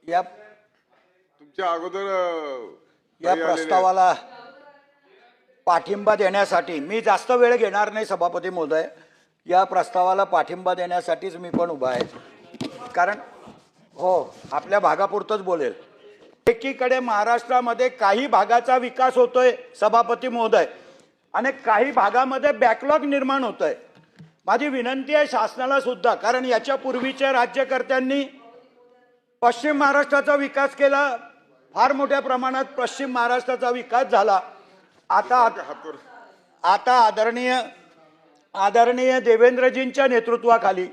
या तुमच्या अगोदर या प्रस्तावाला पाठिंबा देण्यासाठी मी जास्त वेळ घेणार नाही सभापती महोदय। या प्रस्तावाला पाठिंबा देण्यासाठीच मी पण उभा आहे, कारण हो आपल्या भागापुरतच बोलेल। एकीकडे महाराष्ट्रामध्ये काही भागाचा विकास होतोय सभापती महोदय आणि काही भागामध्ये बॅकलॉग निर्माण होतोय। माझी विनंती आहे शासनाला सुद्धा, कारण याच्या पूर्वीच्या राज्यकर्त्यांनी पश्चिम महाराष्ट्राचा विकास केला, फार मोठ्या प्रमाणात पश्चिम महाराष्ट्राचा विकास झाला। आता आदरणीय देवेंद्रजींच्या नेतृत्वाखाली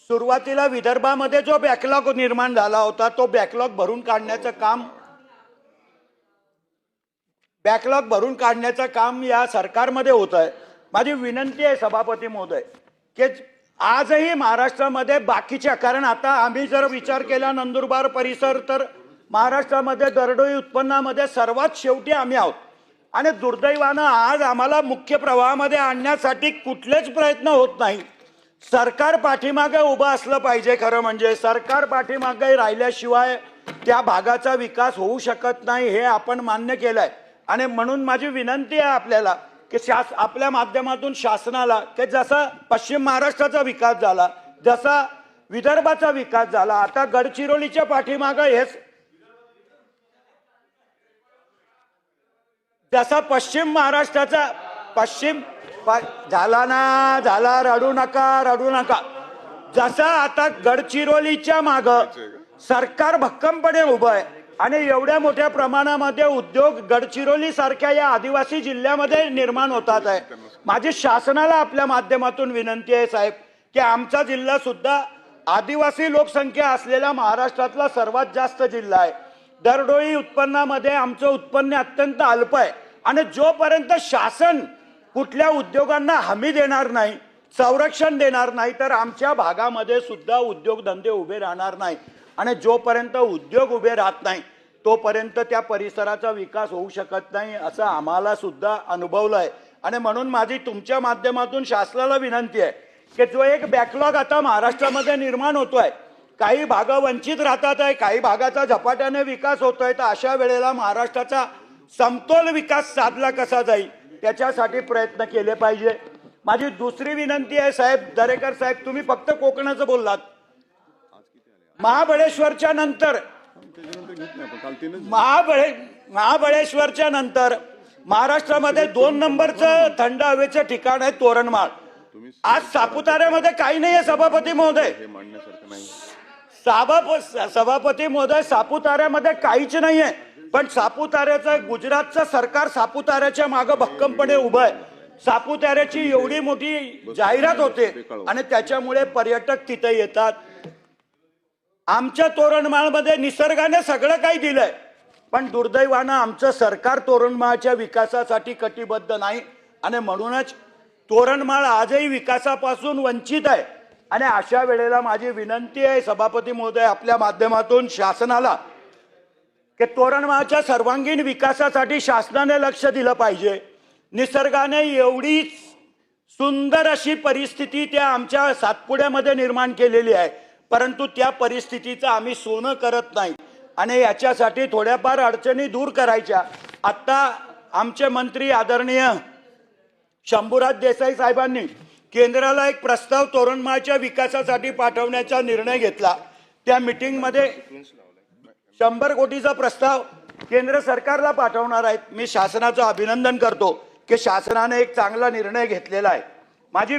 सुरुवातीला विदर्भामध्ये जो बॅकलॉग निर्माण झाला होता तो बॅकलॉग भरून काढण्याचं काम या सरकारमध्ये होत आहे। माझी विनंती आहे सभापती महोदय की आजही महाराष्ट्रामध्ये बाकीच्या, कारण आता आम्ही जर विचार केला नंदुरबार परिसर तर महाराष्ट्रामध्ये दरडोई उत्पन्नामध्ये सर्वात शेवटी आम्ही आहोत आणि दुर्दैवानं आज आम्हाला मुख्य प्रवाहामध्ये आणण्यासाठी कुठलेच प्रयत्न होत नाही। सरकार पाठीमागे उभं असलं पाहिजे। खरं म्हणजे सरकार पाठीमागे राहिल्याशिवाय त्या भागाचा विकास होऊ शकत नाही हे आपण मान्य केलंय आणि म्हणून माझी विनंती आहे आपल्याला की आपल्या माध्यमातून शासनाला की जसा पश्चिम महाराष्ट्राचा विकास झाला, जसा विदर्भाचा विकास झाला, आता गडचिरोलीच्या पाठीमागे हेच जसा पश्चिम महाराष्ट्राचा झाला रडू नका जसा आता गडचिरोलीच्या माग सरकार भक्कमपणे उभं आहे आणि एवढ्या मोठ्या प्रमाणामध्ये उद्योग गडचिरोली सारख्या या आदिवासी जिल्ह्यामध्ये निर्माण होतात आहे। माझी शासनाला आपल्या माध्यमातून विनंती आहे साहेब की आमचा जिल्हा सुद्धा आदिवासी लोकसंख्या असलेला महाराष्ट्रातला सर्वात जास्त जिल्हा आहे। दरडोई उत्पन्नामध्ये आमचं उत्पन्न अत्यंत अल्प आहे आणि जोपर्यंत शासन कुठल्या उद्योगांना हमी देणार नाही, संरक्षण देणार नाही तर आमच्या भागामध्ये सुद्धा उद्योगधंदे उभे राहणार नाही आणि जोपर्यंत उद्योग उभे राहत नाही तोपर्यंत त्या परिसराचा विकास होऊ शकत नाही असं आम्हाला सुद्धा अनुभवलं आहे। आणि म्हणून माझी तुमच्या माध्यमातून शासनाला विनंती आहे की जो एक बॅकलॉग आता महाराष्ट्रामध्ये निर्माण होतोय, काही भाग वंचित राहतात आहे, काही भागाचा झपाट्याने विकास होतोय, तर अशा वेळेला महाराष्ट्राचा समतोल विकास साधला कसा जाईल त्याच्यासाठी प्रयत्न केले पाहिजे। माझी दुसरी विनंती आहे साहेब दरेकर साहेब, तुम्ही फक्त कोकणाचं बोललात। महाबळेश्वरच्या नंतर महाराष्ट्रामध्ये 2 नंबरचं थंड हवेचं ठिकाण आहे तोरणमाळ। आज सापुताऱ्यामध्ये काही नाहीये सभापती महोदय, सभापती महोदय सापुताऱ्यामध्ये काहीच नाहीये, पण सापुताऱ्याचं गुजरातचं सरकार सापुताऱ्याच्या मागे भक्कमपणे उभं आहे। सापुताऱ्याची एवढी मोठी जाहिरात होते आणि त्याच्यामुळे पर्यटक तिथे येतात। आमच्या तोरणमाळमध्ये निसर्गाने सगळं काही दिलंय, पण दुर्दैवानं आमचं सरकार तोरणमाळच्या विकासासाठी कटिबद्ध नाही आणि म्हणूनच तोरणमाळ आजही विकासापासून वंचित आहे। आणि अशा वेळेला माझी विनंती आहे सभापती महोदय आपल्या माध्यमातून शासनाला की तोरणमाळच्या सर्वांगीण विकासासाठी शासनाने लक्ष दिलं पाहिजे। निसर्गाने एवढी सुंदर अशी परिस्थिती त्या आमच्या सातपुड्यामध्ये निर्माण केलेली आहे, परंतु त्या परिस्थितीचं आम्ही सोनं करत नाही आणि याच्यासाठी थोड्याफार अडचणी दूर करायच्या। आता आमचे मंत्री आदरणीय शंभूराज देसाई साहेबांनी केंद्राला एक प्रस्ताव तोरणमाळच्या विकासासाठी पाठवण्याचा निर्णय घेतला। त्या मीटिंगमध्ये 100 कोटीचा प्रस्ताव केंद्र सरकारला पाठवणार आहेत। मी शासनाचं अभिनंदन करतो की शासनाने एक चांगला निर्णय घेतलेला आहे। माझी